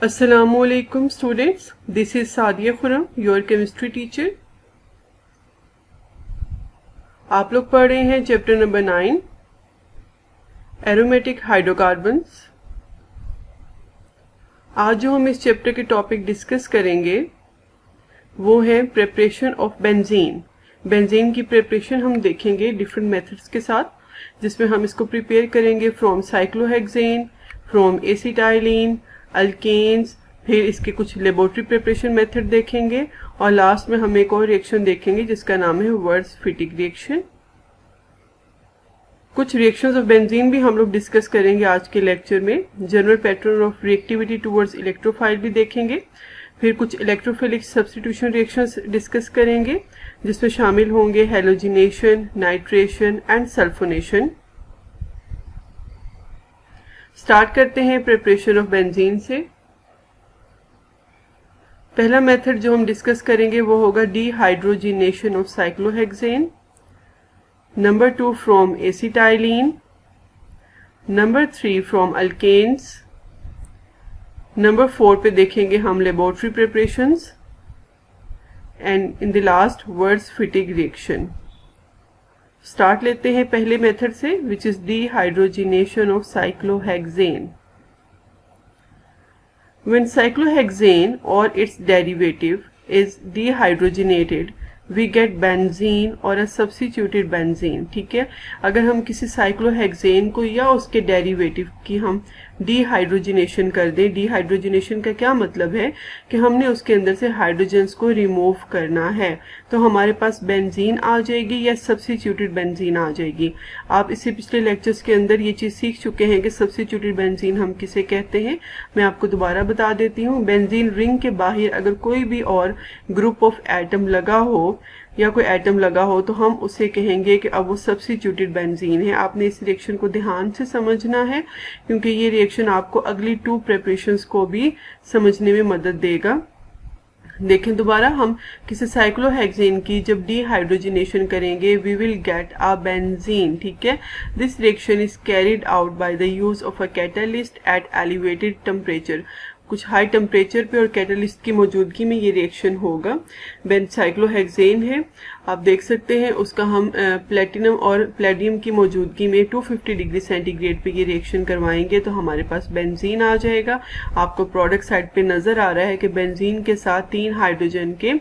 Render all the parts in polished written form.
Assalamualaikum students, this is Sadia Khurram, your chemistry teacher. आप लोग पढ़ रहे हैं चैप्टर नंबर 9 एरोमेटिक हाइड्रोकार्बन्स। आज जो हम इस चैप्टर के टॉपिक डिस्कस करेंगे वो है प्रिपरेशन ऑफ बेंजीन। बेंजीन की प्रिपरेशन हम देखेंगे डिफरेंट मेथड्स के साथ, जिसमें हम इसको प्रिपेयर करेंगे from cyclohexane, from acetylene, alkanes, फिर इसके कुछ लेबोरेटरी प्रिपरेशन मेथड देखेंगे और लास्ट में हम एक और रिएक्शन देखेंगे जिसका नाम है वर्ड्स-फिटिग रिएक्शन। कुछ रिएक्शंस ऑफ बेंजीन भी हम लोग डिस्कस करेंगे आज के लेक्चर में। General pattern of reactivity towards electrophile भी देखेंगे, फिर कुछ इलेक्ट्रोफिलिक सब्स्टिट्यूशन रिएक्शंस डिस्कस करेंगे जिसमें शामिल होंगे halogenation, nitration and sulphonation. Start करते हैं प्रिपरेशन ऑफ बेंजीन से। पहला मेथड जो हम डिस्कस करेंगे वो होगा dehydrogenation of cyclohexane. Number 2 from acetylene. Number 3 from alkenes. Number 4 पे देखेंगे हम laboratory preparations and in the last Wurtz Fittig reaction. Start लेते हैं पहले मेथड से, which is dehydrogenation of cyclohexane. When cyclohexane or its derivative is dehydrogenated, we get benzene or a substituted benzene। ठीक है, अगर हम किसी साइक्लोहेक्सेन को या उसके डेरिवेटिव की हम डिहाइड्रोजिनेशन कर दें, डिहाइड्रोजिनेशन का क्या मतलब है कि हमने उसके अंदर से हाइड्रोजन्स को रिमूव करना है, तो हमारे पास बेंजीन आ जाएगी या सब्स्टिट्यूटेड बेंजीन आ जाएगी। आप इससे पिछले लेक्चर्स के अंदर ये चीज़ सीख चुके हैं कि सब्स्टिट्यूटेड बेंजीन हम किसे कहते हैं। मैं आपको दोबारा बता देती हूँ। बेंजीन रिंग के बाहर अगर कोई भी और ग्रुप ऑफ एटम लगा हो या कोई एटम लगा हो तो हम उसे कहेंगे कि अब वो सब्स्टिट्यूटेड बेंजीन है। आपने इस रिएक्शन को ध्यान से समझना है क्योंकि ये रिएक्शन आपको अगली 2 प्रिपरेशंस को भी समझने में मदद देगा। देखें दोबारा, हम किसी साइक्लोहेक्सेन की जब डिहाइड्रोजिनेशन करेंगे we will get a benzene. ठीक है, this reaction is carried out by the use of a catalyst at elevated temperature. कुछ हाई टेम्परेचर पे और कैटलिस्ट की मौजूदगी में ये रिएक्शन होगा। साइक्लोहेक्सेन है, आप देख सकते हैं उसका हम प्लेटिनम और प्लेडियम की मौजूदगी में 250 डिग्री सेंटीग्रेड पे ये रिएक्शन करवाएंगे तो हमारे पास बेंजीन आ जाएगा। आपको प्रोडक्ट साइड पे नजर आ रहा है कि बेंजीन के साथ 3 हाइड्रोजन के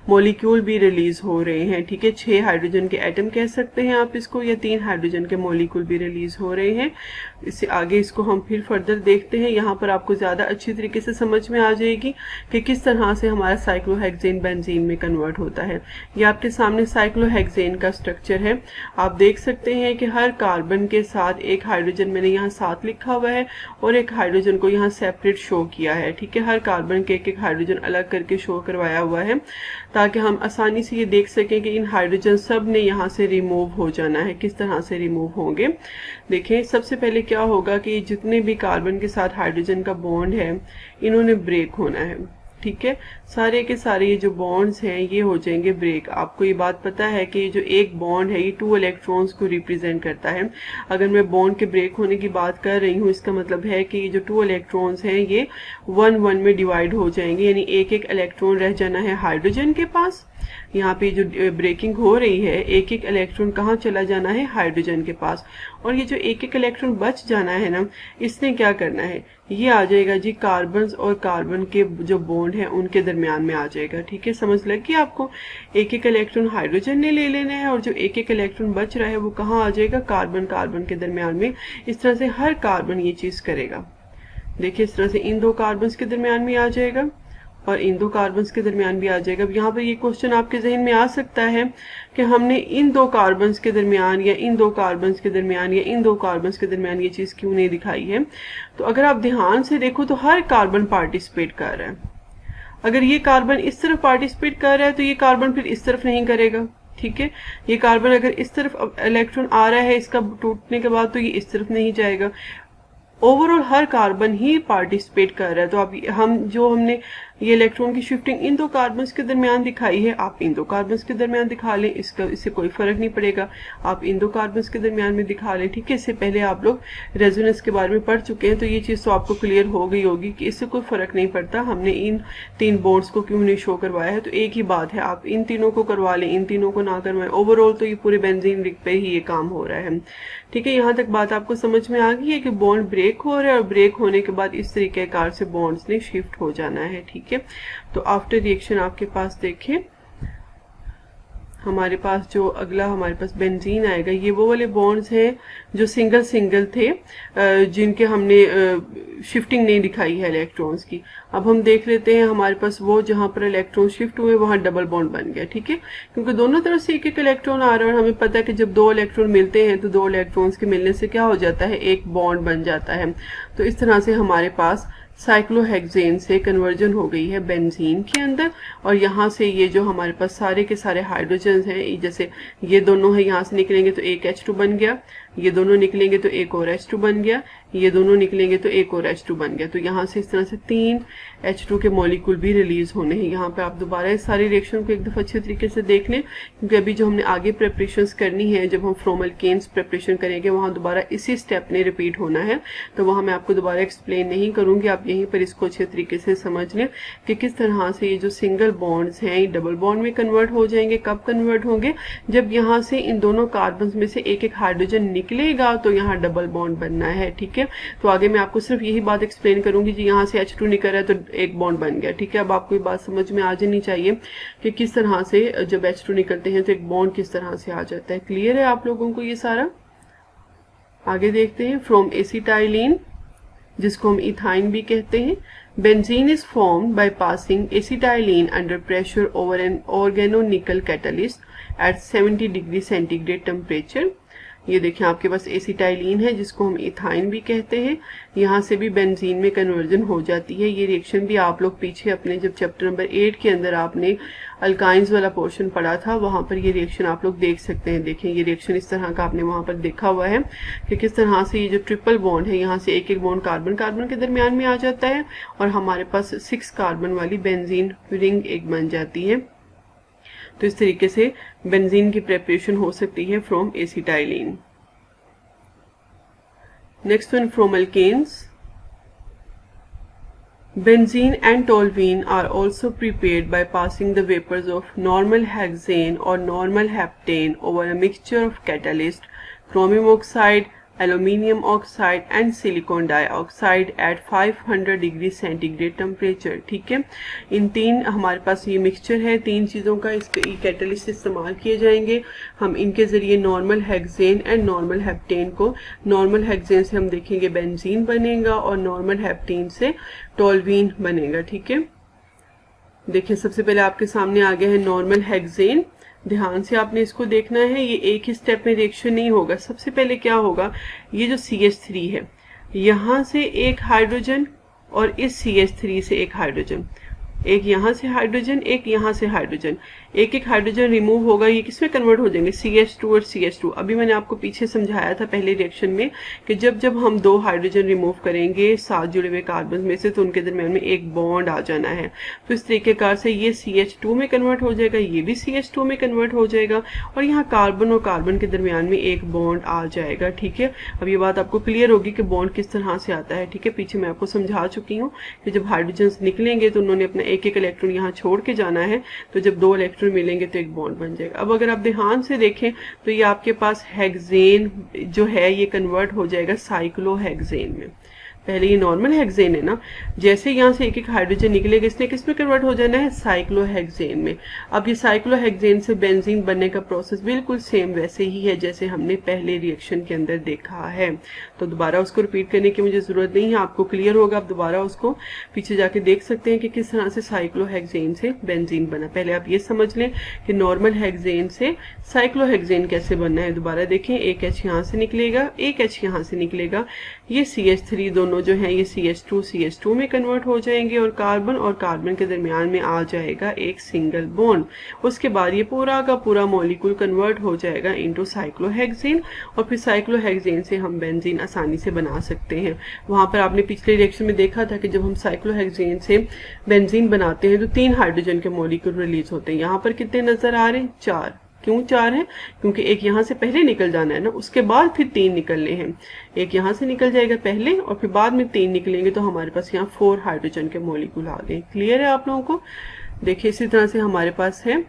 मॉलिक्यूल भी रिलीज हो रहे हैं। ठीक है, 6 हाइड्रोजन के एटम कह सकते हैं आप इसको, या 3 हाइड्रोजन के मॉलिक्यूल भी रिलीज हो रहे हैं। इससे आगे इसको हम फिर फर्दर देखते हैं। यहाँ पर आपको ज्यादा अच्छी तरीके से समझ में आ जाएगी कि किस तरह से हमारा साइक्लोहेक्सेन बेंजीन में कन्वर्ट होता है। ये आपके सामने साइक्लोहेक्सेन का स्ट्रक्चर है। आप देख सकते हैं कि हर कार्बन के साथ एक हाइड्रोजन मैंने यहाँ साथ लिखा हुआ है और एक हाइड्रोजन को यहाँ सेपरेट शो किया है। ठीक है, हर कार्बन के एक हाइड्रोजन अलग करके शो करवाया हुआ है ताकि हम आसानी से ये देख सकें कि इन हाइड्रोजन सब ने यहाँ से रिमूव हो जाना है। किस तरह से रिमूव होंगे देखें। सबसे पहले क्या होगा कि जितने भी कार्बन के साथ हाइड्रोजन का बॉन्ड है इन्होंने ब्रेक होना है। ठीक है, सारे के सारे ये जो बॉन्ड्स हैं ये हो जाएंगे ब्रेक। आपको ये बात पता है कि जो एक बॉन्ड है ये 2 इलेक्ट्रॉन्स को रिप्रेजेंट करता है। अगर मैं बॉन्ड के ब्रेक होने की बात कर रही हूँ इसका मतलब है कि ये जो 2 इलेक्ट्रॉन्स हैं ये 1-1 में डिवाइड हो जाएंगे, यानी एक एक इलेक्ट्रॉन रह जाना है हाइड्रोजन के पास। यहाँ पे जो ब्रेकिंग हो रही है एक एक इलेक्ट्रॉन कहाँ चला जाना है, हाइड्रोजन के पास। और ये जो एक एक इलेक्ट्रॉन बच जाना है ना, इसने क्या करना है, ये आ जाएगा जी कार्बन और कार्बन के जो बॉन्ड है उनके दरमियान में आ जाएगा। ठीक है, समझ लगी आपको। एक एक इलेक्ट्रॉन हाइड्रोजन ने ले लेना है और जो एक एक इलेक्ट्रॉन बच रहा है वो कहाँ आ जाएगा, कार्बन कार्बन के दरमियान में। इस तरह से हर कार्बन ये चीज करेगा। देखिए, इस तरह से इन 2 कार्बन के दरमियान में आ जाएगा और इन 2 कार्बन्स के दरमियान भी आ जाएगा। अब यहाँ पर ये क्वेश्चन आपके जहन में आ सकता है कि हमने इन 2 कार्बन्स के दरमियान या इन 2 कार्बन्स के दरमियान या इन 2 कार्बन्स के दरमियान ये चीज क्यों नहीं दिखाई है। तो अगर आप ध्यान से देखो तो हर कार्बन पार्टिसिपेट कर रहा है। अगर ये कार्बन इस तरफ पार्टिसिपेट कर रहा है तो ये कार्बन फिर इस तरफ नहीं करेगा। ठीक है, ये कार्बन अगर इस तरफ इलेक्ट्रॉन आ रहा है इसका टूटने के बाद तो ये इस तरफ नहीं जाएगा। ओवरऑल हर कार्बन ही पार्टिसिपेट कर रहा है। तो अब हमने ये इलेक्ट्रॉन की शिफ्टिंग इन दो कार्बन के दरमियान दिखाई है, आप इन दो कार्बन के दरमियान दिखा लें, इससे कोई फर्क नहीं पड़ेगा, आप इन दो कार्बन के दरमियान में दिखा लें, ठीक है। इससे पहले आप लोग रेजोनेंस के बारे में पढ़ चुके हैं, तो ये चीज़ तो आपको क्लियर हो गई होगी कि इससे कोई फर्क नहीं पड़ता हमने इन 3 बॉन्ड्स को क्यों नहीं शो करवाया है। तो एक ही बात है, आप इन तीनों को करवा लें, इन तीनों को ना करवाएं, ओवरऑल तो ये पूरे बेंजीन रिंग पे ही ये काम हो रहा है, ठीक है। यहाँ तक बात आपको समझ में आ गई है कि बॉन्ड ब्रेक हो रहा है और ब्रेक होने के बाद इस तरीके कार से बॉन्ड्स ने शिफ्ट हो जाना है, ठीक है। तो आफ्टर रिएक्शन आपके पास देखें हमारे पास जो अगला हमारे पास बेंजीन आएगा, ये वो वाले बॉन्ड्स हैं जो सिंगल सिंगल थे, जिनके हमने शिफ्टिंग नहीं दिखाई है इलेक्ट्रॉन्स की। अब हम देख लेते हैं हमारे पास वो जहां पर इलेक्ट्रॉन शिफ्ट हुए वहां डबल बॉन्ड बन गया, ठीक है, क्योंकि दोनों तरफ से एक एक इलेक्ट्रॉन आ रहा है और हमें पता है कि जब 2 इलेक्ट्रॉन मिलते हैं तो 2 इलेक्ट्रॉन्स के मिलने से क्या हो जाता है, एक बॉन्ड बन जाता है। तो इस तरह से हमारे पास साइक्लोहेक्सेन से कन्वर्जन हो गई है बेंजीन के अंदर, और यहाँ से ये जो हमारे पास सारे के सारे हाइड्रोजन हैं, जैसे ये दोनों है यहाँ से निकलेंगे तो एक H2 बन गया, ये दोनों निकलेंगे तो एक और H2 बन गया, ये दोनों निकलेंगे तो एक और H2 बन गया। तो यहाँ से इस तरह से 3 H2 के मॉलिक्यूल भी रिलीज होने हैं। यहाँ पे आप दोबारा इस सारी रिएक्शन को एक दफा अच्छे तरीके से देख लें, क्योंकि अभी जो हमने आगे प्रिपरेशंस करनी है, जब हम फ्रोमल्केन्स प्रिपरेशन करेंगे वहाँ दोबारा इसी स्टेप ने रिपीट होना है, तो वहाँ मैं आपको दोबारा एक्सप्लेन नहीं करूंगी, आप यहीं पर इसको अच्छे तरीके से समझ लें कि किस तरह से ये जो सिंगल बॉन्ड्स हैं ये डबल बॉन्ड में कन्वर्ट हो जाएंगे। कब कन्वर्ट होंगे, जब यहाँ से इन दोनों कार्बन में से एक एक हाइड्रोजन निकलेगा तो यहाँ डबल बॉन्ड बनना है, ठीक है। तो आगे मैं आपको सिर्फ यही बात एक्सप्लेन करूंगी, जी यहाँ से H2 निकल रहा है तो एक बॉन्ड बन गया, ठीक है। अब आपको ये बात समझ में आ जानी चाहिए कि किस तरह से जब H2 निकलते हैं तो एक बॉन्ड किस तरह से आ जाता है। क्लियर है आप लोगों को ये सारा? आगे देखते हैं। फ्रॉम एसिटाइलिन, जिसको हम इथाइन भी कहते हैं, benzene is formed by passing acetylene under pressure over an organonickel catalyst at 70 degree centigrade temperature. ये देखिए आपके पास एसिटाइलिन है जिसको हम इथाइन भी कहते हैं, यहाँ से भी बेंजीन में कन्वर्जन हो जाती है। ये रिएक्शन भी आप लोग पीछे अपने जब चैप्टर नंबर 8 के अंदर आपने अल्काइंस वाला पोर्शन पढ़ा था वहां पर ये रिएक्शन आप लोग देख सकते हैं। देखें ये रिएक्शन इस तरह का आपने वहां पर देखा हुआ है कि किस तरह से ये जो ट्रिपल बॉन्ड है यहाँ से एक एक बॉन्ड कार्बन कार्बन के दरमियान में आ जाता है और हमारे पास 6 कार्बन वाली बेंजीन रिंग एक बन जाती है। तो इस तरीके से बेंजीन की प्रिपरेशन हो सकती है from acetylene. Next one, from alkanes. Benzene and toluene are also prepared by passing the vapors of normal hexane or normal heptane over a mixture of catalyst, chromium oxide, aluminium oxide and silicon dioxide at 500 degree centigrade temperature, ठीक है। इन 3 हमारे पास ये mixture है, 3 चीज़ों का इसके catalyst इस्तेमाल किए जाएंगे। हम इनके ज़रिए normal hexane and normal heptane को, नॉर्मल हेक्सेन से हम देखेंगे बेंजीन बनेगा और नॉर्मल हेप्टेन से टोल्यूइन बनेगा, ठीक है। देखिए सबसे पहले आपके सामने आ गया है नॉर्मल हेक्सेन। ध्यान से आपने इसको देखना है, ये एक ही स्टेप में रिएक्शन नहीं होगा। सबसे पहले क्या होगा, ये जो CH3 है यहाँ से एक हाइड्रोजन और इस CH3 से एक हाइड्रोजन, एक यहाँ से हाइड्रोजन एक यहाँ से हाइड्रोजन, एक एक हाइड्रोजन रिमूव होगा। ये किसमें कन्वर्ट हो जाएंगे, CH2 और CH2। अभी मैंने आपको पीछे समझाया था पहले रिएक्शन में कि जब जब हम 2 हाइड्रोजन रिमूव करेंगे साथ जुड़े हुए कार्बन में से तो उनके दरमियान में एक बॉन्ड आ जाना है। तो इस तरीके कार से ये CH2 में कन्वर्ट हो जाएगा, ये भी CH2 में कन्वर्ट हो जाएगा और यहाँ कार्बन और कार्बन के दरमियान में एक बॉन्ड आ जाएगा, ठीक है। अब ये बात आपको क्लियर होगी कि बॉन्ड किस तरह से आता है, ठीक है। पीछे मैं आपको समझा चुकी हूँ कि जब हाइड्रोजन निकलेंगे तो उन्होंने अपना एक एक इलेक्ट्रॉन यहाँ छोड़ के जाना है, तो जब 2 इलेक्ट्रॉन मिलेंगे तो एक बॉन्ड बन जाएगा। अब अगर आप ध्यान से देखें तो ये आपके पास हेक्सेन जो है ये कन्वर्ट हो जाएगा साइक्लोहेक्सेन में। पहले ये नॉर्मल हेक्सेन है ना, जैसे यहाँ से एक एक हाइड्रोजन निकलेगा इसने किसमें कन्वर्ट हो जाना है, साइक्लोहेक्सेन में। अब ये साइक्लोहेक्सेन से बेंजीन बनने का प्रोसेस बिल्कुल सेम वैसे ही है जैसे हमने पहले रिएक्शन के अंदर देखा है, तो दोबारा उसको रिपीट करने की मुझे जरूरत नहीं है, आपको क्लियर होगा। आप दोबारा उसको पीछे जाके देख सकते हैं कि किस तरह से साइक्लोहेक्सेन से बेंजीन बना। पहले आप ये समझ लें कि नॉर्मल हेक्सेन से साइक्लोहेक्सेन कैसे बनना है। दोबारा देखें, एक H यहाँ से निकलेगा, एक H यहाँ से निकलेगा, ये CH3 दोनों दोनों जो हैं ये CH2 में कन्वर्ट हो जाएंगे और कार्बन के दरमियान में आ जाएगा एक सिंगल बॉन्ड। उसके बाद ये पूरा का पूरा मॉलिक्यूल कन्वर्ट हो जाएगा इनटू साइक्लोहेक्सेन और फिर साइक्लोहेक्सेन से हम बेंजीन आसानी से बना सकते हैं। वहां पर आपने पिछले रिएक्शन में देखा था कि जब हम साइक्लोहेक्सेन से बेंजीन बनाते हैं तो 3 हाइड्रोजन के मॉलिक्यूल रिलीज होते हैं। यहाँ पर कितने नजर आ रहे हैं? 4। क्यों 4 है? क्योंकि एक यहाँ से पहले निकल जाना है ना, उसके बाद फिर 3 निकलने हैं। एक यहाँ से निकल जाएगा पहले और फिर बाद में 3 निकलेंगे, तो हमारे पास यहाँ 4 हाइड्रोजन के मॉलिक्यूल आ गए। क्लियर है आप लोगों को? देखिए इसी तरह से हमारे पास है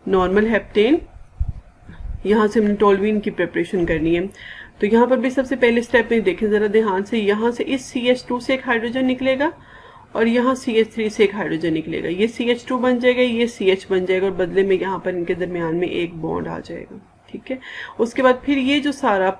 नॉर्मल हेप्टेन। यहाँ से हमने टोल्यूइन की प्रिपरेशन करनी है, तो यहाँ पर भी सबसे पहले स्टेप में देखें जरा ध्यान से, यहाँ से इस CH2 से एक हाइड्रोजन निकलेगा और यहाँ CH3 से एक हाइड्रोजन निकलेगा। ये CH2 बन जाएगा, ये CH बन जाएगा और बदले में यहाँ पर इनके दरमियान में एक बॉन्ड आ जाएगा। ठीक है, उसके बाद फिर ये जो सारा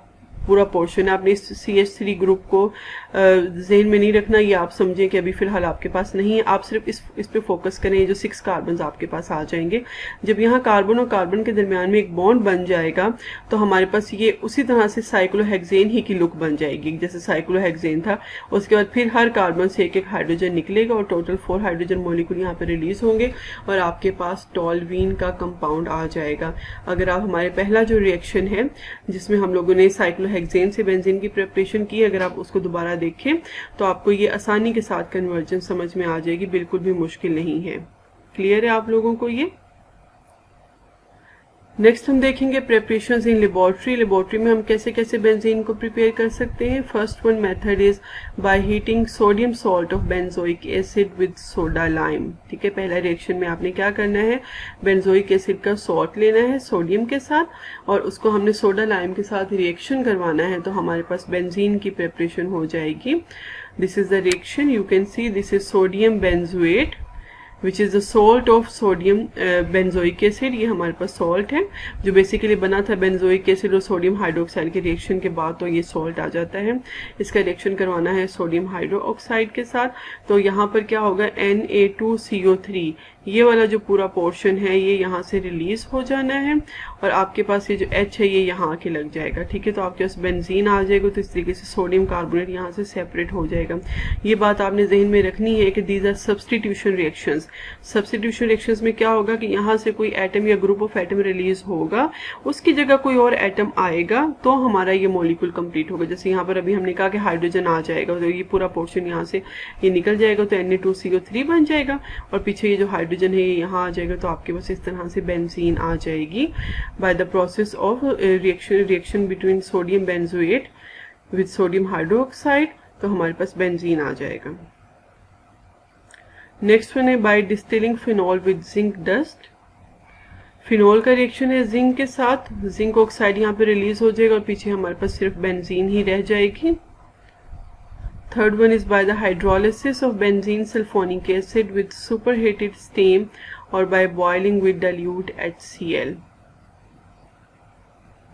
पूरा पोर्शन है, आपने इस CH3 ग्रुप को जहन में नहीं रखना, ये आप समझें कि अभी फिलहाल आपके पास नहीं है। आप सिर्फ इस पे फोकस करें। ये जो 6 कार्बन आपके पास आ जाएंगे, जब यहाँ कार्बन और कार्बन के दरमियान में एक बॉन्ड बन जाएगा तो हमारे पास ये उसी तरह से साइक्लोहेक्सेन ही की लुक बन जाएगी जैसे साइक्लोहेक्सेन था। उसके बाद फिर हर कार्बन से एक एक हाइड्रोजन निकलेगा और टोटल 4 हाइड्रोजन मॉलिक्यूल यहाँ पे रिलीज होंगे और आपके पास टोल्यूइन का कंपाउंड आ जाएगा। अगर आप हमारे पहला जो रिएक्शन है जिसमें हम लोगों ने साइक्लोहेक्सेन से बेंजीन की प्रिपरेशन की, अगर आप उसको दोबारा देखें तो आपको ये आसानी के साथ कन्वर्जन समझ में आ जाएगी, बिल्कुल भी मुश्किल नहीं है। क्लियर है आप लोगों को ये? नेक्स्ट हम देखेंगे प्रिपरेशंस इन लेबोरेटरी। लेबोरेटरी में हम कैसे कैसे बेंजीन को प्रिपेयर कर सकते हैं। First one method is by heating sodium salt of benzoic acid with soda lime. ठीक है, पहला रिएक्शन में आपने क्या करना है, बेंजोइक एसिड का सॉल्ट लेना है सोडियम के साथ और उसको हमने सोडा लाइम के साथ रिएक्शन करवाना है, तो हमारे पास बेंजीन की प्रिपरेशन हो जाएगी। This is the reaction, you can see this is sodium benzoate which is the salt of sodium benzoic acid. ये हमारे पास सॉल्ट है जो बेसिकली बना था बेंजोइक एसिड और सोडियम हाइड्रोक्साइड के रिएक्शन के बाद, तो ये सॉल्ट आ जाता है। इसका रिएक्शन करवाना है सोडियम हाइड्रोक्साइड के साथ, तो यहाँ पर क्या होगा Na2CO3, ये वाला जो पूरा पोर्शन है ये यहाँ से रिलीज हो जाना है और आपके पास ये जो H है ये यहाँ आके लग जाएगा। ठीक है, तो आपके पास बेंजीन आ जाएगा, तो इस तरीके से सोडियम कार्बोनेट यहाँ से सेपरेट हो जाएगा। ये बात आपने जहन में रखनी है कि these are substitution reactions. Substitution reactions में क्या होगा कि यहाँ से कोई एटम या ग्रुप ऑफ एटम रिलीज होगा, उसकी जगह कोई और एटम आएगा तो हमारा ये मॉलिक्यूल कंप्लीट होगा। जैसे यहाँ पर अभी हमने कहा कि हाइड्रोजन आ जाएगा, तो ये पूरा पोर्शन यहाँ से ये निकल जाएगा, तो Na2CO3 बन जाएगा और पीछे ये जो हाइड्रोजन है ये यहाँ आ जाएगा, तो आपके पास इस तरह से बेंजीन आ जाएगी by the process of reaction between sodium benzoate with sodium hydroxide, तो हमारे पास बेंजीन आ जाएगा। नेक्स्ट वन है by distilling phenol with zinc dust. Phenol का रिएक्शन है जिंक के साथ, जिंक ऑक्साइड यहाँ पे रिलीज हो जाएगा और पीछे हमारे पास सिर्फ बेंजीन ही रह जाएगी। Third one is by the hydrolysis of benzene sulfonic acid with superheated steam or by boiling with dilute HCl।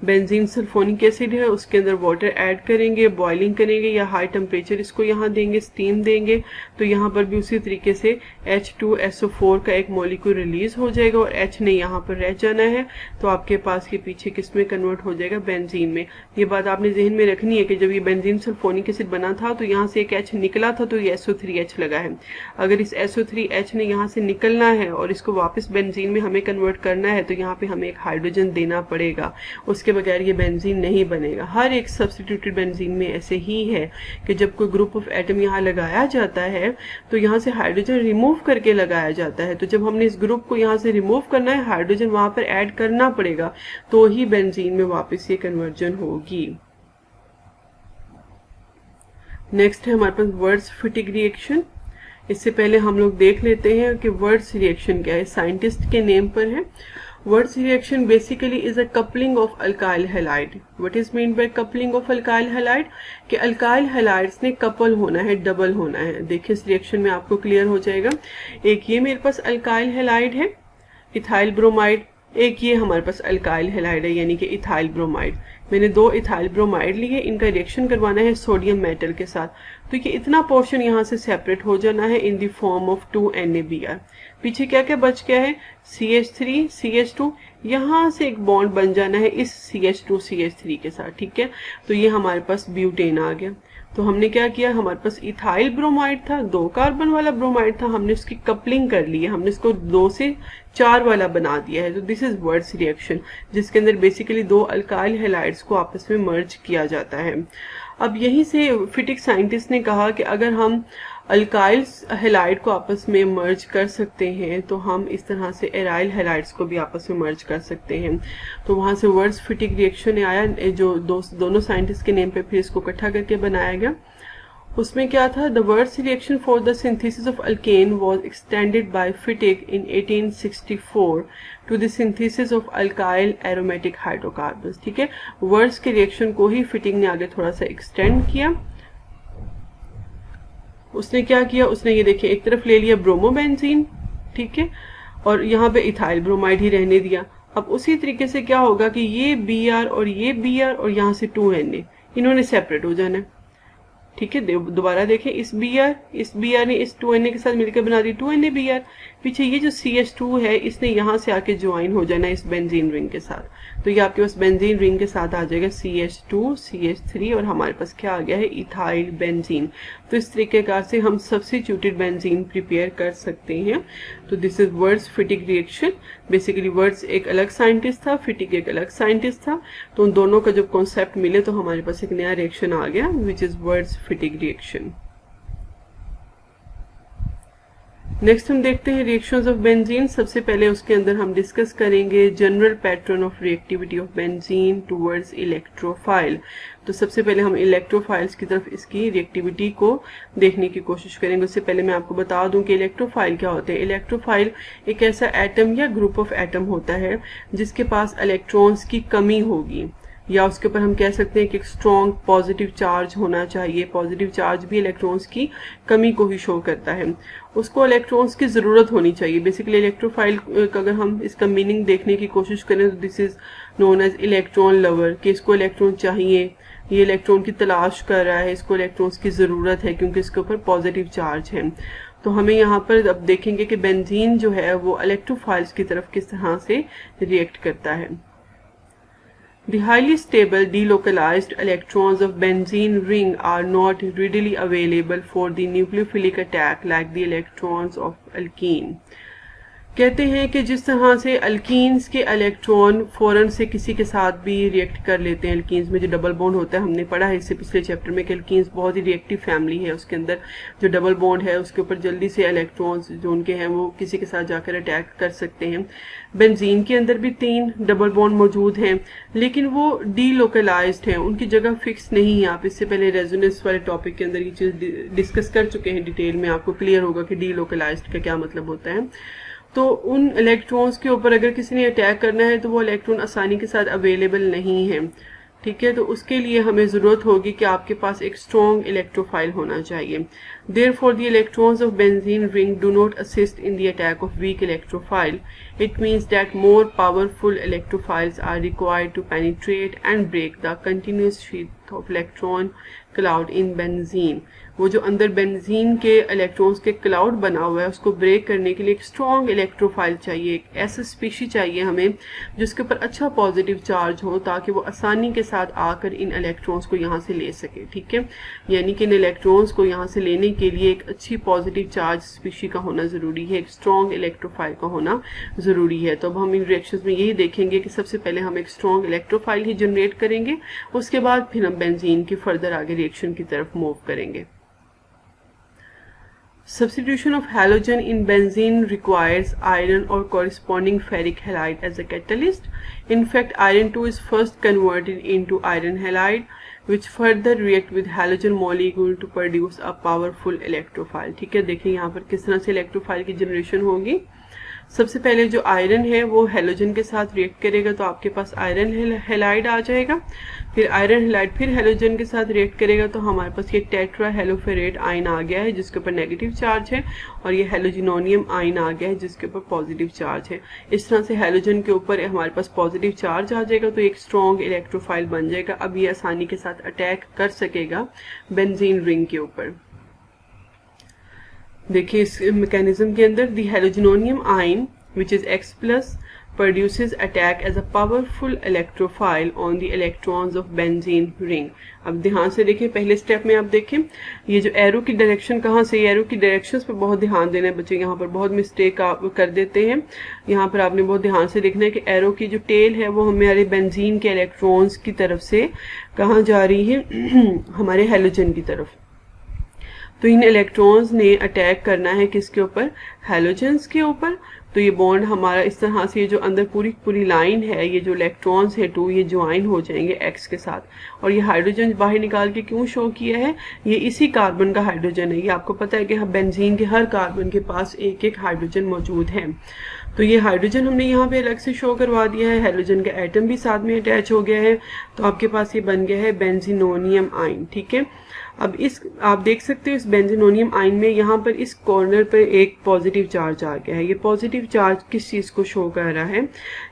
Benzene sulphonic acid है, उसके अंदर वाटर ऐड करेंगे, बॉइलिंग करेंगे या हाई टेम्परेचर इसको यहाँ देंगे, स्टीम देंगे, तो यहाँ पर भी उसी तरीके से H2SO4 का एक मॉलिक्यूल रिलीज हो जाएगा और H ने यहाँ पर रह जाना है, तो आपके पास ये पीछे किस में कन्वर्ट हो जाएगा, बेंजीन में। ये बात आपने जहन में रखनी है कि जब ये बेंजीन सल्फोनिक एसिड बना था तो यहाँ से एक H निकला था, तो ये SO3H लगा है। अगर इस SO3H ने यहाँ से निकलना है और इसको वापस बेंजीन में हमें कन्वर्ट करना है, तो यहाँ पे हमें एक हाइड्रोजन देना पड़ेगा, उसके बगैर ये बेंजीन नहीं बनेगा। हर एक सब्स्टिट्यूटेड बेंजीन में ऐसे ही है कि जब कोई ग्रुप ऑफ एटम यहाँ लगाया जाता है तो यहाँ से हाइड्रोजन रिमूव करके लगाया जाता है, तो जब हमने इस ग्रुप को यहाँ से रिमूव करना है, हाइड्रोजन वहां पर ऐड करना पड़ेगा, तो ही बेंजीन में वापस ये कन्वर्जन होगी। नेक्स्ट है हमारे पास वर्ड्स फिटिक रिएक्शन। इससे पहले हम लोग देख लेते हैं कि वर्ड्स रिएक्शन क्या है, साइंटिस्ट के नेम पर है। Wurtz reaction basically is a coupling of alkyl halide. What is meant by coupling of alkyl halide? कि alkyl halides ने couple होना है, डबल होना है। देखिए इस रिएक्शन में आपको क्लियर हो जाएगा। एक ये मेरे पास alkyl halide है, इथाइल ब्रोमाइड, एक ये हमारे पास अल्काइल हैलाइड है यानी कि इथाइल ब्रोमाइड। मैंने 2 इथाइल ब्रोमाइड लिए, इनका रिएक्शन करवाना है सोडियम मेटल के साथ, तो ये इतना पोर्शन यहाँ से सेपरेट हो जाना है in the form of 2NaBr। पीछे क्या क्या बच गया है, CH3 CH2, यहाँ से एक बॉन्ड बन जाना है इस CH2 CH3 के साथ। ठीक है, तो ये हमारे पास ब्यूटेन आ गया। तो हमने क्या किया, हमारे पास इथाइल ब्रोमाइड था, 2 कार्बन वाला ब्रोमाइड था, हमने उसकी कपलिंग कर ली है, हमने इसको 2 से 4 वाला बना दिया है। तो दिस इज वर्ड्स रिएक्शन, जिसके अंदर बेसिकली 2 अल्काइल हैलाइड्स को आपस में मर्ज किया जाता है। अब यहीं से फिटिक साइंटिस्ट ने कहा कि अगर हम अल्काइल हैलाइड को आपस में मर्ज कर सकते हैं तो हम इस तरह से एराइल हैलाइड्स को भी आपस में मर्ज कर सकते हैं। तो वहां से वर्ड्स फिटिक रिएक्शन आया, जो दोनों साइंटिस्ट के नेम पे फिर इसको इकट्ठा करके बनाया गया। उसमें क्या था, the Wurtz reaction for the synthesis of alkane was extended by Fittig in 1864 to the synthesis of alkyl aromatic hydrocarbons. ठीक है, वर्ड्स के रिएक्शन को ही फिटिक ने आगे थोड़ा सा एक्सटेंड किया। उसने क्या किया, उसने ये देखिए एक तरफ ले लिया ब्रोमोबेंजीन, ठीक है, और यहाँ पे इथाइल ब्रोमाइड ही रहने दिया। अब उसी तरीके से क्या होगा कि ये Br और ये Br और यहाँ से 2Na इन्होंने सेपरेट हो जाना है। ठीक है, दोबारा देखें, इस Br ने इस 2Na के साथ मिलकर बना दी 2NaBr। पीछे ये जो CH2 है इसने यहाँ से आके ज्वाइन हो जाना इस बेंजीन रिंग के साथ। तो ये आपके पास बेंजीन रिंग के साथ आ जाएगा CH2 CH3 और हमारे पास क्या आ गया है, इथाइल बेंजीन। तो इस तरीके से हम सब्स्टिट्यूटेड बेंजीन प्रिपेयर कर सकते हैं। तो this is words फिटिक reaction. Basically words एक अलग साइंटिस्ट था, फिटिक एक अलग साइंटिस्ट था, तो उन दोनों का जब कॉन्सेप्ट मिले तो हमारे पास एक नया रिएक्शन आ गया, which is words फिटिक reaction. Next हम देखते हैं रिएक्शंस ऑफ बेंजीन। सबसे पहले उसके अंदर हम डिस्कस करेंगे general pattern of reactivity of benzene towards electrophile. तो सबसे पहले हम इलेक्ट्रोफाइल्स की तरफ इसकी रिएक्टिविटी को देखने की कोशिश करेंगे। उससे पहले मैं आपको बता दूं कि इलेक्ट्रोफाइल क्या होते हैं। इलेक्ट्रोफाइल एक ऐसा एटम या ग्रुप ऑफ एटम होता है जिसके पास इलेक्ट्रॉन्स की कमी होगी, या उसके ऊपर हम कह सकते हैं कि एक स्ट्रॉन्ग पॉजिटिव चार्ज होना चाहिए। पॉजिटिव चार्ज भी इलेक्ट्रॉन्स की कमी को ही शो करता है। उसको इलेक्ट्रॉन्स की ज़रूरत होनी चाहिए। बेसिकली इलेक्ट्रोफाइल का अगर हम इसका मीनिंग देखने की कोशिश करें तो this is known as electron lover, कि इसको इलेक्ट्रॉन चाहिए, ये इलेक्ट्रॉन की तलाश कर रहा है, इसको इलेक्ट्रॉन्स की ज़रूरत है क्योंकि इसके ऊपर पॉजिटिव चार्ज है। तो हमें यहाँ पर अब देखेंगे कि बेंजीन जो है वो इलेक्ट्रोफाइल्स की तरफ किस तरह से रिएक्ट करता है। The highly stable delocalized electrons of benzene ring are not readily available for the nucleophilic attack like the electrons of alkene. कहते हैं कि जिस तरह से अल्कीन्स के इलेक्ट्रॉन फौरन से किसी के साथ भी रिएक्ट कर लेते हैं, अल्कीन्स में जो डबल बॉन्ड होता है, हमने पढ़ा है इससे पिछले चैप्टर में कि अल्कीन्स बहुत ही रिएक्टिव फैमिली है, उसके अंदर जो डबल बॉन्ड है उसके ऊपर जल्दी से इलेक्ट्रॉन्स जो उनके हैं वो किसी के साथ जाकर अटैक कर सकते हैं। बेंजीन के अंदर भी 3 डबल बॉन्ड मौजूद हैं, लेकिन वो डीलोकलाइज्ड हैं, उनकी जगह फिक्स नहीं है। आप इससे पहले रेजोनेंस वाले टॉपिक के अंदर ये चीज़ डिस्कस कर चुके हैं डिटेल में, आपको क्लियर होगा कि डीलोकलाइज्ड का क्या मतलब होता है। तो उन इलेक्ट्रॉन्स के ऊपर अगर किसी ने अटैक करना है तो वो इलेक्ट्रॉन आसानी के साथ अवेलेबल नहीं है, ठीक है। तो उसके लिए हमें ज़रूरत होगी कि आपके पास एक स्ट्रॉन्ग इलेक्ट्रोफाइल होना चाहिए। Therefore, the electrons of benzene ring do not assist in the attack of weak electrophile. It means that more powerful electrophiles are required to penetrate and break the continuous sheath of electron cloud in benzene. वो जो अंदर benzene के electrons के cloud बना हुआ है उसको break करने के लिए एक स्ट्रॉन्ग इलेक्ट्रोफाइल चाहिए, एक ऐसा स्पीशी चाहिए हमें जिसके ऊपर अच्छा पॉजिटिव चार्ज हो ताकि वो आसानी के साथ आकर इन इलेक्ट्रॉन्स को यहाँ से ले सके, ठीक है। यानी कि इन इलेक्ट्रॉन्स को यहाँ से लेने के लिए एक अच्छी पॉजिटिव चार्ज स्पीशी का होना ज़रूरी है, एक स्ट्रॉन्ग इलेक्ट्रोफाइल का होना ज़रूरी है। तो अब हम इन रिएक्शंस में यही देखेंगे कि सबसे पहले हम एक स्ट्रॉन्ग इलेक्ट्रोफाइल ही जनरेट करेंगे, उसके बाद फिर हम बेंजीन की फर्दर आगे रिएक्शन की तरफ मूव करेंगे। Substitution of halogen in benzene requires iron or corresponding ferric halide as a catalyst. In fact, iron 2 is first converted into iron halide, which further react with halogen molecule to produce a powerful electrophile. ठीक है, देखिए यहाँ पर किस तरह से electrophile की generation होगी। सबसे पहले जो आयरन है वो हेलोजन के साथ रिएक्ट करेगा तो आपके पास आयरन हेलाइड आ जाएगा। फिर आयरन हेलाइड फिर हेलोजन के साथ रिएक्ट करेगा तो हमारे पास ये टेट्रा हेलोफेरेट आयन आ गया है जिसके ऊपर नेगेटिव चार्ज है, और ये हेलोजिनोनियम आयन आ गया है जिसके ऊपर पॉजिटिव चार्ज है। इस तरह से हेलोजन के ऊपर हमारे पास पॉजिटिव चार्ज आ जाएगा तो एक स्ट्रॉन्ग इलेक्ट्रोफाइल बन जाएगा। अब ये आसानी के साथ अटैक कर सकेगा बेंजीन रिंग के ऊपर। देखिए इस मैकेनिज्म के अंदर the halogenonium ion which is X+ produces attack as a powerful electrophile on the electrons of benzene ring. अब ध्यान से देखें, पहले स्टेप में आप देखें ये जो एरो की डायरेक्शन, कहाँ से एरो की डायरेक्शंस पे बहुत ध्यान देना है बच्चे, यहाँ पर बहुत मिस्टेक आप कर देते हैं। यहाँ पर आपने बहुत ध्यान से देखना है कि एरो की जो टेल है वो हमारे बेंजीन के इलेक्ट्रॉन्स की तरफ से कहाँ जा रही है हमारे हैलोजन की तरफ। तो इन इलेक्ट्रॉन्स ने अटैक करना है किसके ऊपर, हैलोजेंस के ऊपर। तो ये बॉन्ड हमारा इस तरह से, ये जो अंदर पूरी लाइन है, ये जो इलेक्ट्रॉन्स है 2 ये ज्वाइन हो जाएंगे एक्स के साथ। और ये हाइड्रोजन बाहर निकाल के क्यों शो किया है, ये इसी कार्बन का हाइड्रोजन है। ये आपको पता है कि बेंजीन के हर कार्बन के पास एक एक हाइड्रोजन मौजूद है। तो ये हाइड्रोजन हमने यहाँ पे अलग से शो करवा दिया है, हाइड्रोजन का एटम भी साथ में अटैच हो गया है। तो आपके पास ये बन गया है बेंजीनोनियम आयन, ठीक है। अब इस आप देख सकते हो इस बेंजीनोनियम आयन में यहाँ पर इस कॉर्नर पर एक पॉजिटिव चार्ज आ गया है। ये पॉजिटिव चार्ज किस चीज को शो कर रहा है,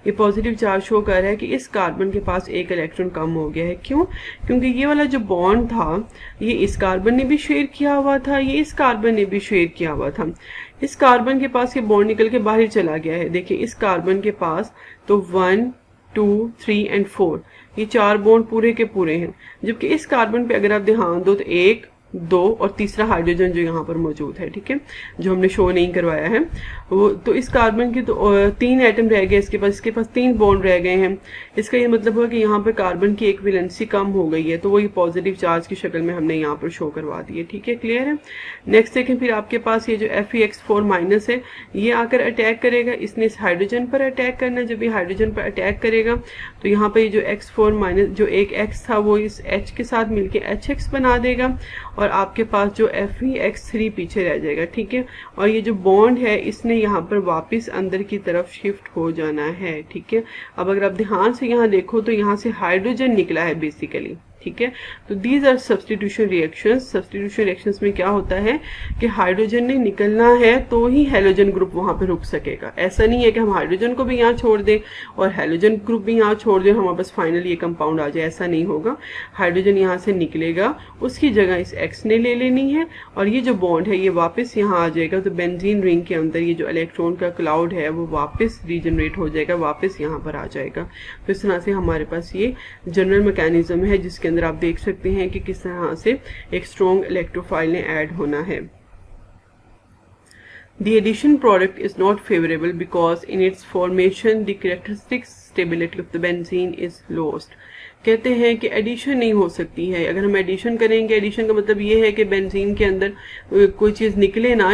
ये पॉजिटिव चार्ज शो कर रहा है कि इस कार्बन के पास एक इलेक्ट्रॉन कम हो गया है। क्यों, क्योंकि ये वाला जो बॉन्ड था ये इस कार्बन ने भी शेयर किया हुआ था, ये इस कार्बन ने भी शेयर किया हुआ था। इस कार्बन के पास ये बॉन्ड निकल के बाहर चला गया है। देखिए इस कार्बन के पास तो 1 2 3 एंड 4 ये 4 बॉन्ड पूरे के पूरे हैं, जबकि इस कार्बन पे अगर आप ध्यान दो तो 1 2 और तीसरा हाइड्रोजन जो यहाँ पर मौजूद है, ठीक है, जो हमने शो नहीं करवाया है वो। तो इस कार्बन की तो 3 एटम रह गए इसके पास 3 बॉन्ड रह गए हैं। इसका ये मतलब हुआ कि यहाँ पर कार्बन की एक वैलेंसी कम हो गई है, तो वो ये पॉजिटिव चार्ज की शक्ल में हमने यहाँ पर शो करवा दी है, ठीक है, क्लियर है। नेक्स्ट देखें, फिर आपके पास ये जो Fe(X4- है ये आकर अटैक करेगा, इसने इस हाइड्रोजन पर अटैक करना है। जब ये हाइड्रोजन पर अटैक करेगा तो यहाँ पर ये जो X4- जो एक X था वो इस H के साथ मिलके HX बना देगा और आपके पास जो Fe(X3) पीछे रह जाएगा, ठीक है। और ये जो बॉन्ड है इसने यहाँ पर वापस अंदर की तरफ शिफ्ट हो जाना है, ठीक है। अब अगर आप ध्यान से यहाँ देखो तो यहाँ से हाइड्रोजन निकला है बेसिकली, ठीक है। तो these are substitution reactions. Substitution reactions में क्या होता है कि हाइड्रोजन ने निकलना है तो ही हैलोजन ग्रुप वहां पे रुक सकेगा। ऐसा नहीं है कि हम हाइड्रोजन को भी यहाँ छोड़ दें और हैलोजन ग्रुप भी यहाँ छोड़ दें, हमारे पास फाइनली ये कंपाउंड आ जाए, ऐसा नहीं होगा। हाइड्रोजन यहाँ से निकलेगा, उसकी जगह इस एक्स ने ले लेनी है और ये जो बॉन्ड है ये वापस यहाँ आ जाएगा। तो बेंजीन रिंग के अंदर ये जो इलेक्ट्रॉन का क्लाउड है वो वापस रीजनरेट हो जाएगा, वापस यहाँ पर आ जाएगा। तो इस तरह से हमारे पास ये जनरल मैकेनिज्म है जिसके अंदर आप देख सकते हैं कि किस तरह से एक स्ट्रॉन्ग इलेक्ट्रोफाइल ने ऐड होना है। The addition product is not favorable because in its formation the characteristic stability of the benzene is lost. कहते हैं कि एडिशन नहीं हो सकती है। अगर हम एडिशन करेंगे, एडिशन का मतलब ये है कि बेंजीन के अंदर कोई चीज़ निकले ना,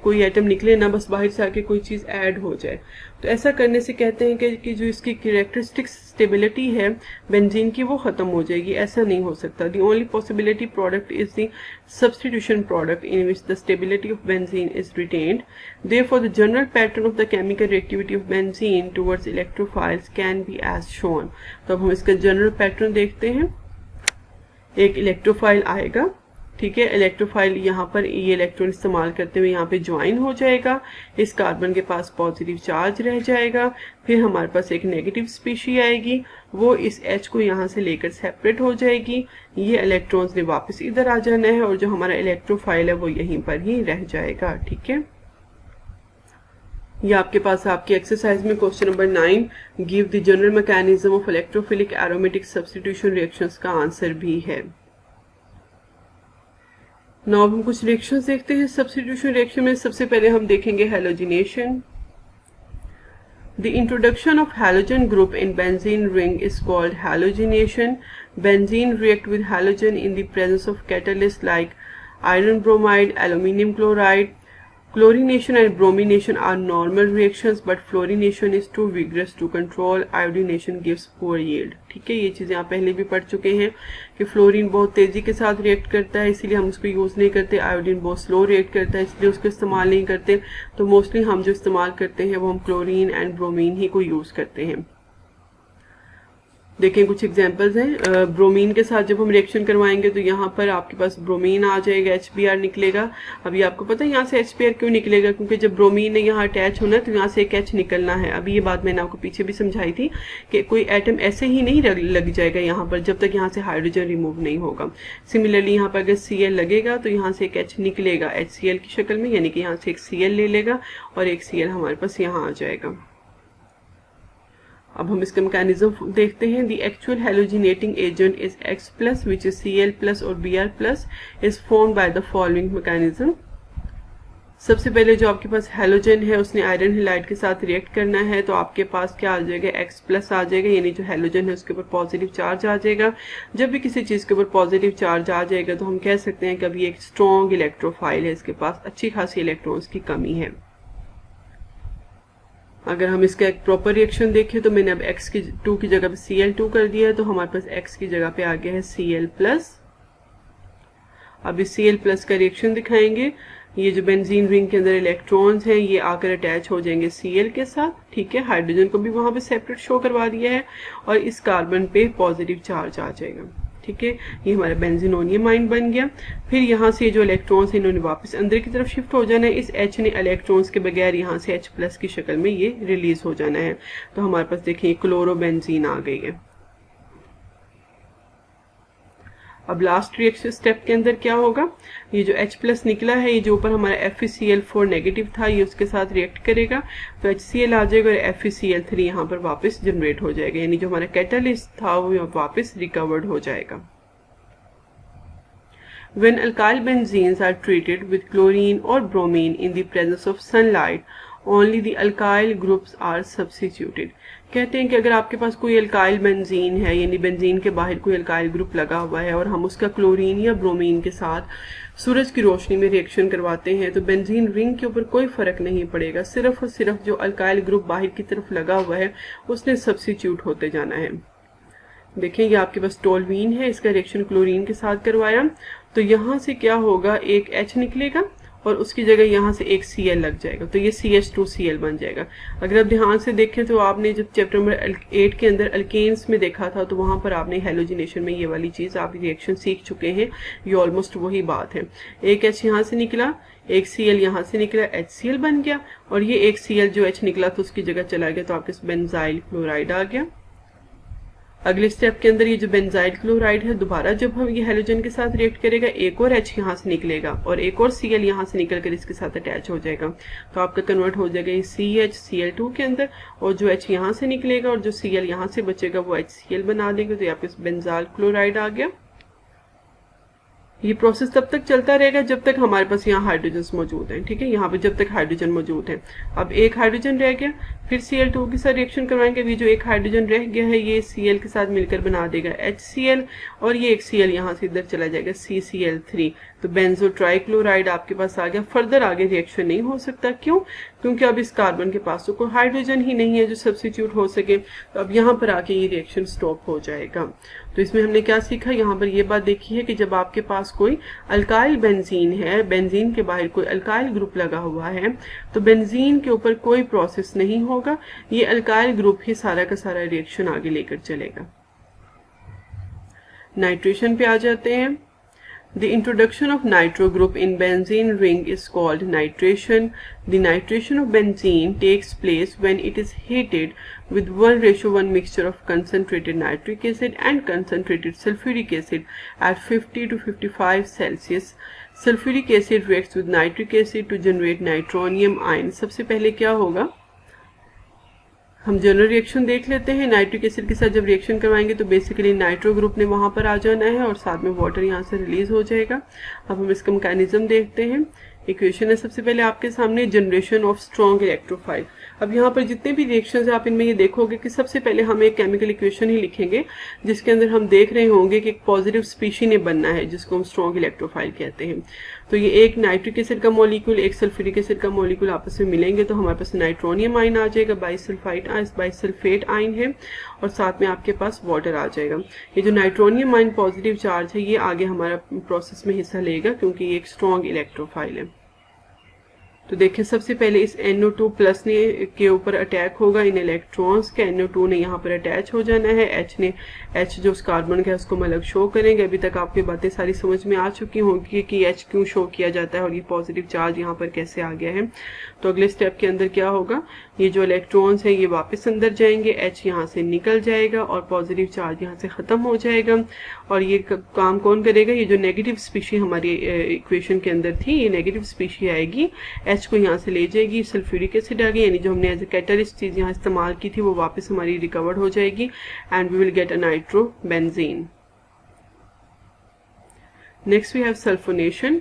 कोई एटम निकले ना, बस बाहर से आके कोई चीज़ ऐड हो जाए। तो ऐसा करने से कहते हैं कि जो इसकी कैरेक्टरिस्टिक स्टेबिलिटी है बेंजीन की वो ख़त्म हो जाएगी। ऐसा नहीं हो सकता। The only possibility product is the substitution product in which the stability of benzene is retained. Therefore the general pattern of the chemical reactivity of benzene towards electrophiles can be as shown. तो अब हम इसका general pattern देखते हैं। एक electrophile आएगा, ठीक है, इलेक्ट्रोफाइल यहाँ पर ये इलेक्ट्रॉन इस्तेमाल करते हुए यहाँ पे ज्वाइन हो जाएगा, इस कार्बन के पास पॉजिटिव चार्ज रह जाएगा। फिर हमारे पास एक नेगेटिव स्पीशी आएगी, वो इस H को यहाँ से लेकर सेपरेट हो जाएगी। ये इलेक्ट्रॉन्स ने वापस इधर आ जाना है और जो हमारा इलेक्ट्रोफाइल है वो यहीं पर ही रह जाएगा, ठीक है। ये आपके पास आपकी एक्सरसाइज में question number 9 give the general mechanism of electrophilic aromatic substitution reactions का आंसर भी है। नाउ हम कुछ रिएक्शंस देखते हैं सब्स्टिट्यूशन रिएक्शन में। सबसे पहले हम देखेंगे halogenation. The introduction of halogen group in benzene ring is called halogenation. Benzene react with halogen in the presence of catalysts like iron bromide, aluminium chloride. Chlorination and bromination are normal reactions, but fluorination is too vigorous to control. Iodination gives poor yield. ठीक है, ये चीज़ें आप पहले भी पढ़ चुके हैं कि फ्लोरीन बहुत तेज़ी के साथ रिएक्ट करता है, इसीलिए हम उसको यूज़ नहीं करते। आयोडीन बहुत स्लो रिएक्ट करता है, इसलिए उसको इस्तेमाल नहीं करते। तो मोस्टली हम जो इस्तेमाल करते हैं वो हम क्लोरीन एंड ब्रोमीन ही को यूज़ करते हैं। देखें कुछ एग्जांपल्स हैं। ब्रोमीन के साथ जब हम रिएक्शन करवाएंगे तो यहाँ पर आपके पास ब्रोमीन आ जाएगा, HBr निकलेगा। अभी आपको पता है यहाँ से HBr क्यों निकलेगा, क्योंकि जब ब्रोमीन ने यहाँ अटैच होना है तो यहाँ से एक H निकलना है। अभी ये बात मैंने आपको पीछे भी समझाई थी कि कोई एटम ऐसे ही नहीं लग जाएगा यहाँ पर जब तक यहाँ से हाइड्रोजन रिमूव नहीं होगा। सिमिलरली यहाँ पर अगर Cl लगेगा तो यहाँ से एक H निकलेगा HCl की शक्ल में, यानी कि यहाँ से एक Cl ले लेगा और एक Cl हमारे पास यहाँ आ जाएगा। अब हम इसका मैकेनिज्म देखते हैं। The actual halogenating agent is X+ which is Cl+ और Br+ is formed by the following mechanism. सबसे पहले जो आपके पास हैलोजन है उसने आयरन हैलाइड के साथ रिएक्ट करना है, तो आपके पास क्या आ जाएगा, X+ आ जाएगा, यानी जो हैलोजन है उसके ऊपर पॉजिटिव चार्ज आ जाएगा। जब भी किसी चीज़ के ऊपर पॉजिटिव चार्ज आ जाएगा तो हम कह सकते हैं कि अभी एक स्ट्रॉन्ग इलेक्ट्रोफाइल है, इसके पास अच्छी खासी इलेक्ट्रॉन्स की कमी है। अगर हम इसका एक प्रॉपर रिएक्शन देखें तो मैंने अब X2 की जगह पे Cl2 कर दिया है, तो हमारे पास X की जगह पे आ गया है Cl+। अब इस Cl+ का रिएक्शन दिखाएंगे। ये जो बेंजीन रिंग के अंदर इलेक्ट्रॉन्स हैं ये आकर अटैच हो जाएंगे Cl के साथ, ठीक है। हाइड्रोजन को भी वहां पे सेपरेट शो करवा दिया है और इस कार्बन पे पॉजिटिव चार्ज आ जाएगा, ठीक है। ये हमारा बेंजीनोनियम आयन बन गया। फिर यहाँ से जो इलेक्ट्रॉन्स हैं इन्होंने वापस अंदर की तरफ शिफ्ट हो जाना है। इस H ने इलेक्ट्रॉन्स के बगैर यहाँ से H+ की शक्ल में ये रिलीज हो जाना है, तो हमारे पास देखिए क्लोरोबेंजीन आ गई है। अब लास्ट रिएक्शन स्टेप के अंदर क्या होगा, ये जो H+ निकला है, ये जो ऊपर हमारा FeCl4 नेगेटिव था, ये उसके साथ रिएक्ट करेगा तो HCl आ जाएगा और FeCl3 यहाँ पर वापस जनरेट हो जाएगा, यानी जो हमारा कैटालिस्ट था वो वापस रिकवर्ड हो जाएगा। When alkyl benzenes are treated with chlorine or bromine in the presence of sunlight, only the alkyl groups are substituted। कहते हैं कि अगर आपके पास कोई अल्काइल बेंजीन है, यानी बेंजीन के बाहर कोई अल्काइल ग्रुप लगा हुआ है और हम उसका क्लोरीन या ब्रोमीन के साथ सूरज की रोशनी में रिएक्शन करवाते हैं तो बेंजीन रिंग के ऊपर कोई फर्क नहीं पड़ेगा, सिर्फ और सिर्फ जो अल्काइल ग्रुप बाहर की तरफ लगा हुआ है उसने सब्स्टिट्यूट होते जाना है। देखिए ये आपके पास टोलवीन है, इसका रिएक्शन क्लोरीन के साथ करवाया तो यहाँ से क्या होगा, एक H निकलेगा और उसकी जगह यहाँ से एक Cl लग जाएगा, तो ये CH2Cl बन जाएगा। अगर आप ध्यान से देखें तो आपने जब चैप्टर नंबर 8 के अंदर अल्केन्स में देखा था तो वहाँ पर आपने हैलोजिनेशन में ये वाली चीज़ आप रिएक्शन सीख चुके हैं, ये ऑलमोस्ट वही बात है। एक H यहाँ से निकला, एक Cl यहाँ से निकला, HCl बन गया और ये एक Cl जो H निकला तो उसकी जगह चला गया तो आपके बेंजाइल क्लोराइड आ गया। अगले स्टेप के अंदर ये जो बेंजाइल क्लोराइड है दोबारा जब हम ये हैलोजन के साथ रिएक्ट करेगा एक और H यहाँ से निकलेगा और एक और Cl यहाँ से निकल कर इसके साथ अटैच हो जाएगा, तो आपका कन्वर्ट हो जाएगा ये CH Cl2 के अंदर और जो H यहाँ से निकलेगा और जो Cl यहाँ से बचेगा वो HCl बना देंगे, तो ये आपके बेंजाइल क्लोराइड आ गया। ये प्रोसेस तब तक चलता रहेगा जब तक हमारे पास यहाँ हाइड्रोजन मौजूद हैं, ठीक है, यहाँ पे जब तक हाइड्रोजन मौजूद है। अब एक हाइड्रोजन रह गया, फिर Cl2 के साथ रिएक्शन करवाएंगे, ये जो एक हाइड्रोजन रह गया है ये Cl के साथ मिलकर बना देगा HCl और ये एक Cl यहाँ से इधर चला जाएगा CCl3, तो बेंजो ट्राइक्लोराइड आपके पास आ गया। फर्दर आगे रिएक्शन नहीं हो सकता, क्यों, क्योंकि अब इस कार्बन के पास तो कोई हाइड्रोजन ही नहीं है जो सब्स्टिट्यूट हो सके, तो अब यहाँ पर आके ये रिएक्शन स्टॉप हो जाएगा। तो इसमें हमने क्या सीखा, यहाँ पर ये बात देखी है कि जब आपके पास कोई अल्काइल बेंजीन है, बेंजीन के बाहर कोई अल्काइल ग्रुप लगा हुआ है तो बेंजीन के ऊपर कोई प्रोसेस नहीं होगा, ये अल्काइल ग्रुप ही सारा का सारा रिएक्शन आगे लेकर चलेगा। नाइट्रेशन पे आ जाते हैं। The introduction of nitro group in benzene ring is called nitration. The nitration of benzene takes place when it is heated with 1:1 mixture of concentrated nitric acid and concentrated sulfuric acid at 50 to 55 Celsius. Sulfuric acid reacts with nitric acid to generate nitronium ion. सबसे पहले क्या होगा, हम general reaction देख लेते हैं। Nitric acid के साथ जब रिएक्शन करवाएंगे तो बेसिकली नाइट्रो ग्रुप ने वहां पर आ जाना है और साथ में वाटर यहाँ से रिलीज हो जाएगा। अब हम इसका मैकेनिज्म देखते हैं। इक्वेशन है सबसे पहले आपके सामने, जनरेशन ऑफ स्ट्रॉन्ग इलेक्ट्रोफाइल। अब यहाँ पर जितने भी रिएक्शंस हैं आप इनमें ये देखोगे कि सबसे पहले हम एक केमिकल इक्वेशन ही लिखेंगे जिसके अंदर हम देख रहे होंगे कि एक पॉजिटिव स्पीशी ने बनना है जिसको हम स्ट्रॉन्ग इलेक्ट्रोफाइल कहते हैं। तो ये एक नाइट्रिक एसिड का मॉलिक्यूल एक सल्फ्यूरिक एसिड का मॉलिक्यूल आपस में मिलेंगे तो हमारे पास नाइट्रोनियम आयन आ जाएगा, बाइसल्फेट आयन है और साथ में आपके पास वाटर आ जाएगा। ये जो नाइट्रोनियम आयन पॉजिटिव चार्ज है ये आगे हमारा प्रोसेस में हिस्सा लेगा क्योंकि ये एक स्ट्रॉन्ग इलेक्ट्रोफाइल है। तो देखिए सबसे पहले इस NO2 प्लस ने के ऊपर अटैक होगा इन इलेक्ट्रॉन्स के, NO2 ने यहाँ पर अटैच हो जाना है, H जो उस कार्बन का है उसको हम अलग शो करेंगे। अभी तक आपकी बातें सारी समझ में आ चुकी होंगी कि H क्यों शो किया जाता है और ये पॉजिटिव चार्ज यहाँ पर कैसे आ गया है। तो अगले स्टेप के अंदर क्या होगा, ये जो इलेक्ट्रॉन्स हैं ये वापस अंदर जाएंगे, H यहाँ से निकल जाएगा और पॉजिटिव चार्ज यहाँ से खत्म हो जाएगा। और ये काम कौन करेगा, ये जो नेगेटिव स्पीशी हमारी इक्वेशन के अंदर थी ये नेगेटिव स्पीशी आएगी, H H को यहाँ से ले जाएगी, सल्फ्यूरिक एसिड आ गई, यानी जो हमने एज ए कैटलिस्ट चीज़ यहाँ इस्तेमाल की थी वो वापस हमारी रिकवर्ड हो जाएगी and we will get a nitrobenzene. Next we have sulphonation.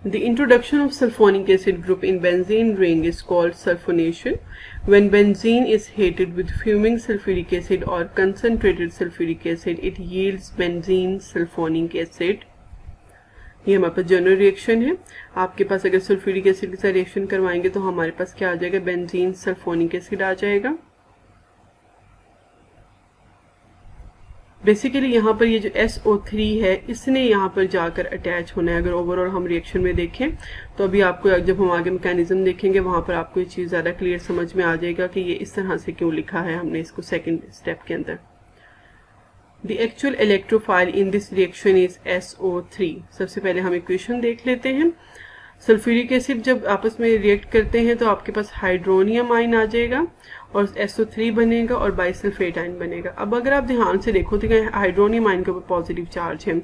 The introduction of sulfonic acid group in benzene ring is called sulfonation. When benzene is heated with fuming sulfuric acid or concentrated sulfuric acid, it yields benzene sulfonic acid. ये हमारे पास general reaction है. आपके पास अगर sulphuric acid के साथ reaction करवाएंगे तो हमारे पास क्या आ जाएगा, बेंजीन सल्फोनिक एसिड आ जाएगा. बेसिकली यहाँ पर ये जो SO3 है इसने यहाँ पर जाकर अटैच होना है. अगर ओवरऑल हम रिएक्शन में देखें तो अभी आपको जब हम आगे मैकेनिज्म देखेंगे वहाँ पर आपको ये चीज़ ज़्यादा क्लियर समझ में आ जाएगा कि ये इस तरह से क्यों लिखा है हमने इसको सेकेंड स्टेप के अंदर. The actual electrophile in this reaction is SO3. सबसे पहले हम इक्वेशन देख लेते हैं. सल्फ्यूरिक एसिड जब आपस में रिएक्ट करते हैं तो आपके पास हाइड्रोनियम आयन आ जाएगा और SO3 बनेगा और बाइसल्फेट आयन बनेगा. अब अगर आप ध्यान से देखो तो हाइड्रोनियम आयन के ऊपर पॉजिटिव चार्ज है,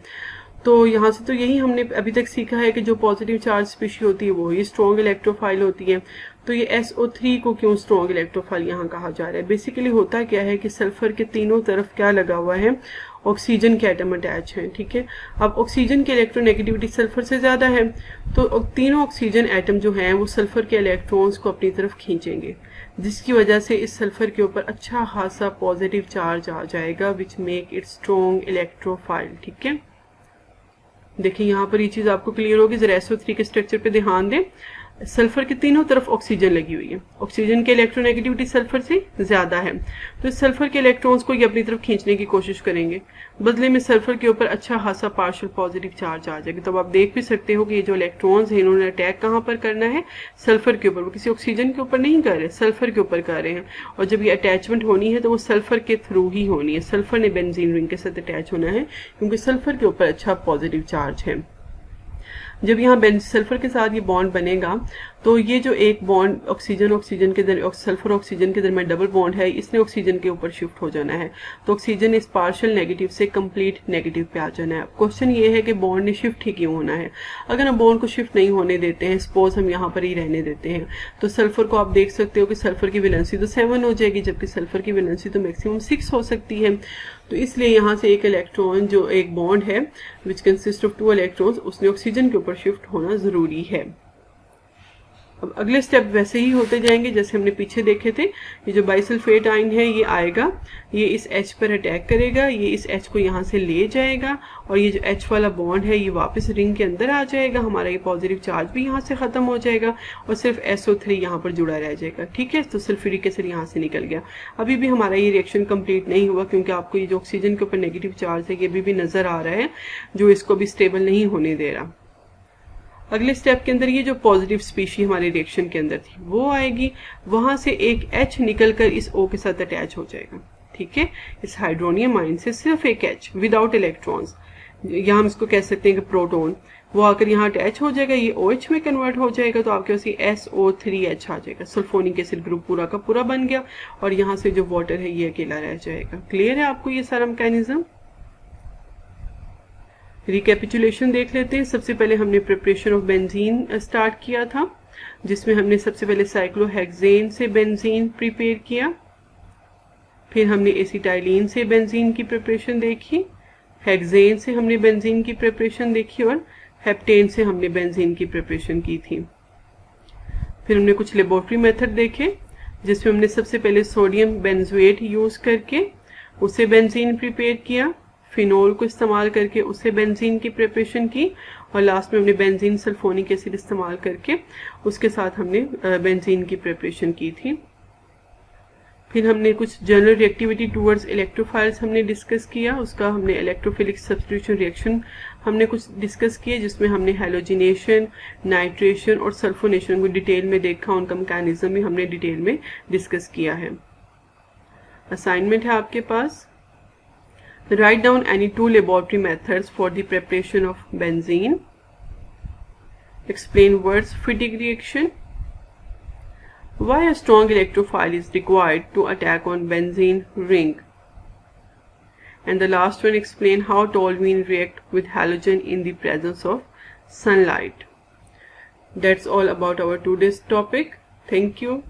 तो यहाँ से तो यही हमने अभी तक सीखा है कि जो पॉजिटिव चार्ज स्पीशी होती है वो ही स्ट्रॉन्ग इलेक्ट्रोफाइल होती है. तो ये SO3 को क्यों स्ट्रॉन्ग इलेक्ट्रोफाइल यहाँ कहा जा रहा है. बेसिकली होता क्या है कि सल्फर के तीनों तरफ क्या लगा हुआ है, ऑक्सीजन के एटम अटैच हैं. ठीक है, अब ऑक्सीजन की इलेक्ट्रोनेगेटिविटी सल्फर से ज़्यादा है तो तीनों ऑक्सीजन एटम जो हैं वो सल्फर के इलेक्ट्रॉन्स को अपनी तरफ खींचेंगे, जिसकी वजह से इस सल्फर के ऊपर अच्छा खासा पॉजिटिव चार्ज आ जाएगा which make it strong electrophile. ठीक है, देखिए यहाँ पर ये चीज़ आपको क्लियर होगी. जरा SO3 के स्ट्रक्चर पे ध्यान दें. सल्फर के तीनों तरफ ऑक्सीजन लगी हुई है, ऑक्सीजन की इलेक्ट्रोनेगेटिविटी सल्फर से ज्यादा है, तो इस सल्फर के इलेक्ट्रॉन्स को ये अपनी तरफ खींचने की कोशिश करेंगे, बदले में सल्फर के ऊपर अच्छा खासा पार्शियल पॉजिटिव चार्ज आ जाएगा. तो आप देख भी सकते हो कि ये जो इलेक्ट्रॉन्स हैं इन्होंने अटैक कहाँ पर करना है, सल्फर के ऊपर. वो किसी ऑक्सीजन के ऊपर नहीं कर रहे, सल्फर के ऊपर कर रहे हैं. और जब ये अटैचमेंट होनी है तो वो सल्फर के थ्रू ही होनी है. सल्फर ने बेंजीन रिंग के साथ अटैच होना है क्योंकि सल्फर के ऊपर अच्छा पॉजिटिव चार्ज है. जब यहाँ सल्फर के साथ ये बॉन्ड बनेगा तो ये जो एक बॉन्ड ऑक्सीजन के सल्फर ऑक्सीजन के दरमियान डबल बॉन्ड है, इसने ऑक्सीजन के ऊपर शिफ्ट हो जाना है. तो ऑक्सीजन इस पार्शियल नेगेटिव से कंप्लीट नेगेटिव पे आ जाना है. क्वेश्चन ये है कि बॉन्ड ने शिफ्ट ही क्यों होना है. अगर हम बॉन्ड को शिफ्ट नहीं होने देते हैं, सपोज हम यहाँ पर ही रहने देते हैं, तो सल्फर को आप देख सकते हो कि सल्फर की वैलेंसी तो 7 हो जाएगी, जबकि सल्फर की वैलेंसी तो मैक्सिमम 6 हो सकती है. तो इसलिए यहाँ से एक इलेक्ट्रॉन जो एक बॉन्ड है विच कंसिस्ट ऑफ 2 इलेक्ट्रॉन्स, उसने ऑक्सीजन के ऊपर शिफ्ट होना जरूरी है. अब अगले स्टेप वैसे ही होते जाएंगे जैसे हमने पीछे देखे थे. ये जो बाइसल्फेट आयन है ये आएगा, ये इस H पर अटैक करेगा, ये इस H को यहाँ से ले जाएगा और ये जो H वाला बॉन्ड है ये वापस रिंग के अंदर आ जाएगा. हमारा ये पॉजिटिव चार्ज भी यहाँ से खत्म हो जाएगा और सिर्फ SO3 यहाँ पर जुड़ा रह जाएगा. ठीक है, तो सल्फ्यूरिक एसिड यहाँ से निकल गया. अभी भी हमारा ये रिएक्शन कंप्लीट नहीं हुआ क्योंकि आपको ये जो ऑक्सीजन के ऊपर नेगेटिव चार्ज है ये अभी भी नजर आ रहा है जो इसको भी स्टेबल नहीं होने दे रहा. अगले स्टेप के अंदर ये जो पॉजिटिव स्पीशी हमारे रिएक्शन के अंदर थी वो आएगी, वहां से एक H निकलकर इस O के साथ अटैच हो जाएगा. ठीक है, इस हाइड्रोनियम आयन से सिर्फ एक H विदाउट इलेक्ट्रॉन्स, यहाँ हम इसको कह सकते हैं कि प्रोटॉन, वो आकर यहाँ अटैच हो जाएगा, ये OH में कन्वर्ट हो जाएगा. तो आपके पास ये SO3H आ जाएगा, सल्फोनिक एसिड ग्रुप पूरा का पूरा बन गया और यहाँ से जो वाटर है ये अकेला रह जाएगा. क्लियर है आपको ये सारा मैकेनिज्म. रिकैपिचुलेशन देख लेते हैं. सबसे पहले हमने प्रिपरेशन ऑफ बेंजीन स्टार्ट किया था, जिसमें हमने सबसे पहले साइक्लोहेक्सेन से बेंजीन प्रिपेयर किया, फिर हमने एसिटाइलिन से बेंजीन की प्रिपरेशन देखी, हेक्सेन से हमने बेंजीन की प्रिपरेशन देखी और हेप्टेन से हमने बेंजीन की प्रिपरेशन की थी. फिर हमने कुछ लेबोरेटरी मेथड देखे जिसमें हमने सबसे पहले सोडियम बेंजोएट यूज करके उससे बेंजीन प्रिपेयर किया, फिनोल को इस्तेमाल करके उससे बेंजीन की प्रिपरेशन की और लास्ट में हमने बेंजीन सल्फोनिक एसिड इस्तेमाल करके उसके साथ हमने बेंजीन की प्रिपरेशन की थी. फिर हमने कुछ जनरल रिएक्टिविटी टूवर्ड्स इलेक्ट्रोफाइल्स हमने डिस्कस किया, उसका हमने इलेक्ट्रोफिलिक सब्स्टिट्यूशन रिएक्शन हमने कुछ डिस्कस किए जिसमें हमने हैलोजिनेशन, नाइट्रेशन और सल्फोनेशन को डिटेल में देखा, उनका मैकेनिज्म भी हमने डिटेल में डिस्कस किया है. असाइनमेंट है आपके पास, write down any 2 laboratory methods for the preparation of benzene. Explain words fatigue reaction. Why a strong electrophile is required to attack on benzene ring. And the last one, explain how toluene react with halogen in the presence of sunlight. That's all about our today's topic. Thank you.